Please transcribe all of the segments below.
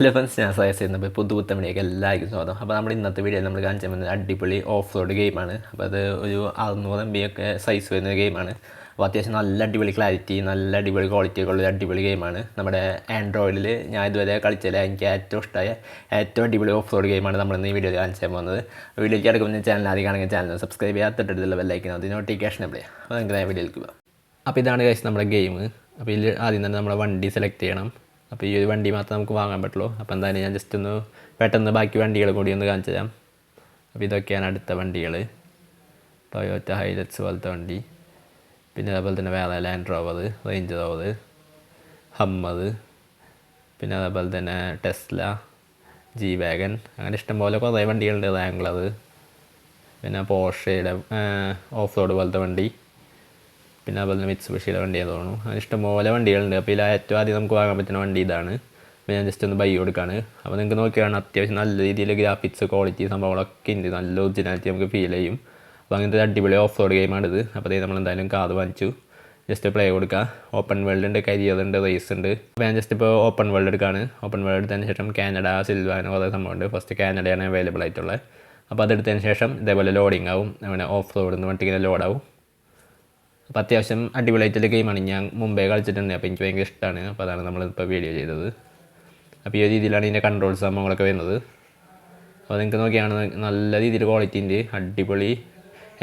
Hello friends, ഞാൻ suggest ചെയ്യുന്നത് പുതുപുത്തൻ വീഡിയോക്ക് എല്ലാവർക്കും സ്വാഗതം. അപ്പോൾ നമ്മുടെ ഇന്നത്തെ വീഡിയോയിൽ നമ്മൾ കാണിച്ചു തരുന്നത് അടിപൊളി ഓഫ് റോഡ് ഗെയിമാണ്. അപ്പോൾ അത് ഒരു 600 MB ഒക്കെ സൈസ് വരുന്ന ഗെയിമാണ്. അപ്പോൾ അത്യാവശ്യം നല്ല അടിപൊളി ക്ലാരിറ്റി, നല്ല അടിപൊളി ക്വാളിറ്റി ഒക്കെ ഉള്ള അടിപൊളി ഗെയിമാണ്. നമ്മുടെ ആൻഡ്രോയിഡിൽ ഞാൻ ഇതുവരെ കളിച്ചില്ല, എനിക്ക് ഏറ്റവും ഇഷ്ടമായ ഏറ്റവും അടിപൊളി ഓഫ് റോഡ് ഗെയിമാണ് നമ്മളിന്ന് ഈ വീഡിയോയിൽ കാണിച്ചു തരാൻ പോകുന്നത്. വീഡിയോയ്ക്ക് കിടക്കുന്ന ചാനൽ ആദ്യമാണെങ്കിൽ ചാനൽ സബ്സ്ക്രൈബ് ചെയ്യാൻ തൊട്ടടുത്തുള്ള ബെല്ലൈക്കൻ അത് നോട്ടിഫിക്കേഷൻ അപ്ലൈ ചെയ്യാം. അപ്പോൾ നമുക്ക് വീഡിയോയിലേക്ക് പോകാം. അപ്പോൾ ഇതാണ് കഴിച്ച് നമ്മുടെ ഗെയിം. അപ്പോൾ ഇതിൽ ആദ്യം തന്നെ നമ്മുടെ വണ്ടി സെലക്ട് ചെയ്യണം. അപ്പോൾ ഈ ഒരു വണ്ടി മാത്രമേ നമുക്ക് വാങ്ങാൻ പറ്റുള്ളൂ. അപ്പോൾ എന്തായാലും ഞാൻ ജസ്റ്റ് ഒന്ന് പെട്ടെന്ന് ബാക്കി വണ്ടികൾ കൂടി ഒന്ന് കാണിച്ചു തരാം. അപ്പോൾ ഇതൊക്കെയാണ് അടുത്ത വണ്ടികൾ. ടൊയോറ്റ ഹൈലക്സ് പോലത്തെ വണ്ടി, പിന്നെ അതേപോലെ തന്നെ വേറെ land rover, range rover, Hummer, പിന്നെ അതേപോലെ തന്നെ ടെസ്ല, ജി വാഗൻ, അങ്ങനെ ഇഷ്ടംപോലെ കുറേ വണ്ടികളുണ്ട്. റാംഗ്ലർ, പിന്നെ പോർഷയുടെ ഓഫ് റോഡ് പോലത്തെ വണ്ടി, പിന്നെ അതുപോലെ തന്നെ മിത്സുബിഷിയുടെ വണ്ടിയാണെന്ന് തോന്നുന്നു. അങ്ങനെ ഇഷ്ടംപോലെ വണ്ടികളുണ്ട്. അപ്പോൾ ഇതിൽ ഏറ്റവും ആദ്യം നമുക്ക് വാങ്ങാൻ പറ്റുന്ന വണ്ടി ഇതാണ്. അപ്പോൾ ഞാൻ ജസ്റ്റ് ഒന്ന് ബൈ കൊടുക്കുകയാണ്. അപ്പോൾ നിങ്ങൾക്ക് നോക്കിയാണ് അത്യാവശ്യം നല്ല രീതിയിൽ ഗ്രാഫിക്സ്, ക്വാളിറ്റി സംഭവങ്ങളൊക്കെ ഉണ്ട്. നല്ല ഒറിജിനാലിറ്റി നമുക്ക് ഫീൽ ചെയ്യും. അപ്പോൾ അങ്ങനത്തെ അടിപൊളി ഓഫ് റോഡ് ഗെയിമാണിത്. അപ്പോൾ നമ്മൾ എന്തായാലും കാർ വാങ്ങിച്ചു. ജസ്റ്റ് പ്ലേ കൊടുക്കുക. ഓപ്പൺ വേൾഡ് ഉണ്ട്, കരിയർ ഉണ്ട്, റേസ് ഉണ്ട്. അപ്പോൾ ഞാൻ ജസ്റ്റ് ഇപ്പോൾ ഓപ്പൺ വേൾഡ് എടുക്കുകയാണ്. ഓപ്പൺ വേൾഡ് എടുത്തതിന് ശേഷം കാനഡ, സിൽവാനോ കുറേ സംഭവമുണ്ട്. ഫസ്റ്റ് കാനഡയാണ് അവൈലബിൾ ആയിട്ടുള്ളത്. അപ്പോൾ അതെടുത്തതിന് ശേഷം ഇതേപോലെ ലോഡിങ് ആവും. അങ്ങനെ ഓഫ് റോഡ് എന്ന് പറഞ്ഞിട്ട് ഇങ്ങനെ ലോഡാവും. അപ്പോൾ അത്യാവശ്യം അടിപൊളിയായിട്ടുള്ള ഗെയിമാണ്. ഞാൻ മുമ്പേ കളിച്ചിട്ടുണ്ട്. അപ്പോൾ എനിക്ക് ഭയങ്കര ഇഷ്ടമാണ്. അപ്പോൾ അതാണ് നമ്മളിപ്പോൾ വീഡിയോ ചെയ്തത്. അപ്പോൾ ഈ രീതിയിലാണ് ഇതിൻ്റെ കൺട്രോൾസ് സംഭവങ്ങളൊക്കെ വരുന്നത്. അപ്പോൾ നിങ്ങൾക്ക് നോക്കിയാണ് നല്ല രീതിയിൽ ക്വാളിറ്റി ഉണ്ട്. അടിപൊളി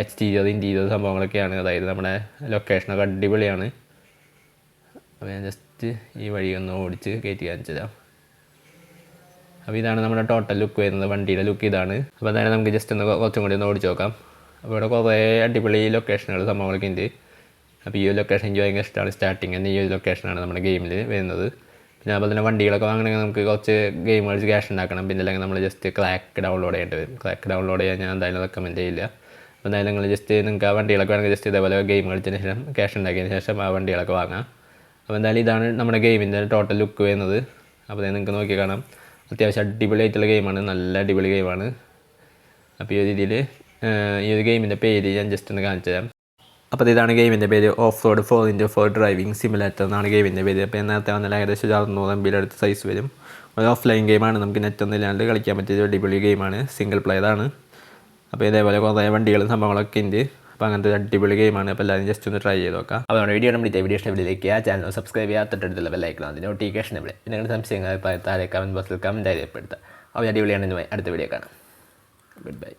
എക്സ്റ്റീരിയർ, ഇൻറ്റീരിയർ സംഭവങ്ങളൊക്കെയാണ്. അതായത് നമ്മുടെ ലൊക്കേഷനൊക്കെ അടിപൊളിയാണ്. അപ്പോൾ ഞാൻ ജസ്റ്റ് ഈ വഴി ഒന്ന് ഓടിച്ച് കയറ്റി കാണിച്ചു തരാം. അപ്പോൾ ഇതാണ് നമ്മുടെ ടോട്ടൽ ലുക്ക് വരുന്നത്. വണ്ടിയുടെ ലുക്ക് ഇതാണ്. അപ്പോൾ അതായത് നമുക്ക് ജസ്റ്റ് ഒന്ന് കുറച്ചും കൂടി ഒന്ന് ഓടിച്ച് നോക്കാം. അപ്പോൾ ഇവിടെ കുറേ അടിപൊളി ലൊക്കേഷനുകൾ സംഭവങ്ങളൊക്കെ ഉണ്ട്. അപ്പോൾ ഈ ഒരു ലൊക്കേഷൻ എനിക്ക് ഭയങ്കര ഇഷ്ടമാണ്. സ്റ്റാർട്ടിങ് തന്നെ ഈ ഒരു ലൊക്കേഷനാണ് നമ്മുടെ ഗെയിമിൽ വരുന്നത്. പിന്നെ അതുപോലെ തന്നെ വണ്ടികളൊക്കെ വാങ്ങണമെങ്കിൽ നമുക്ക് കുറച്ച് ഗെയിം കളിച്ച് ക്യാഷ് ഉണ്ടാക്കണം. പിന്നെ അല്ലെങ്കിൽ നമ്മൾ ജസ്റ്റ് ക്രാക്ക് ഡൗൺലോഡ് ചെയ്യേണ്ടി വരും. ക്രാക്ക് ഡൗൺലോഡ് ചെയ്യാൻ ഞാൻ എന്തായാലും റെക്കമെൻഡ് ചെയ്യില്ല. അപ്പോൾ എന്തായാലും നിങ്ങൾ ജസ്റ്റ് നിങ്ങൾക്ക് ആ വണ്ടികളൊക്കെ വേണമെങ്കിൽ ജസ്റ്റ് ഇതേപോലെ ഗെയിം കളിച്ചതിന് ശേഷം ക്യാഷ് ഉണ്ടാക്കിയതിന് ശേഷം ആ വണ്ടികളൊക്കെ വാങ്ങാം. അപ്പോൾ എന്തായാലും ഇതാണ് നമ്മുടെ ഗെയിമിൻ്റെ ടോട്ടൽ ലുക്ക് വരുന്നത്. അപ്പോൾ നിങ്ങൾക്ക് നോക്കി കാണാം, അത്യാവശ്യം അടിപൊളിയായിട്ടുള്ള ഗെയിമാണ്. നല്ല അടിപൊളി ഗെയിമാണ്. അപ്പോൾ ഈ ഒരു രീതിയിൽ ഈ ഒരു ഗെയിമിൻ്റെ പേര് ഞാൻ ജസ്റ്റ് ഒന്ന് കാണിച്ചു തരാം. അപ്പോൾ ഇതാണ് ഗെയിമിൻ്റെ പേര്. Off road 4x4 driving simulator എന്നാണ് ഗെയിമിൻ്റെ പേര്. അപ്പോൾ നേരത്തെ വന്നാൽ ഏകദേശം 600 MB അടുത്ത് സൈസ് വരും. ഒരു ഓഫ്ലൈൻ ഗെയിമാണ്. നമുക്ക് നെറ്റൊന്നും ഇല്ലാണ്ട് കളിക്കാൻ പറ്റിയ അടിപൊളി ഗെയിമാണ്. സിംഗിൾ പ്ലെയറാണ്. അപ്പോൾ ഇതേപോലെ കുറേ വണ്ടികളും സംഭവങ്ങളൊക്കെ ഉണ്ട്. അപ്പോൾ അങ്ങനത്തെ അടിപൊളി ഗെയിമാണ്. അപ്പോൾ എല്ലാവരും ജസ്റ്റ് ഒന്ന് ട്രൈ ചെയ്ത് നോക്കാം. അപ്പോൾ നമ്മുടെ വീഡിയോ വീഡിയോ ഇഷ്ടപ്പെട്ടിലേക്ക് ആ ചാനൽ സബ്സ്ക്രൈബ് ചെയ്യാൻ തൊട്ടടുത്തുള്ള ബെല്ലൈക്കൺ അതിന് നോട്ടിഫിക്കേഷൻ ഇവിടെ. നിങ്ങളുടെ സംശയങ്ങൾ താഴെ കമൻറ്റ് ബോക്സിൽ കമൻറ്റ് രേഖപ്പെടുത്തുക. അപ്പോൾ അടിപൊളിയാണ്. അടുത്ത വീഡിയോ കാണാം. Good bye.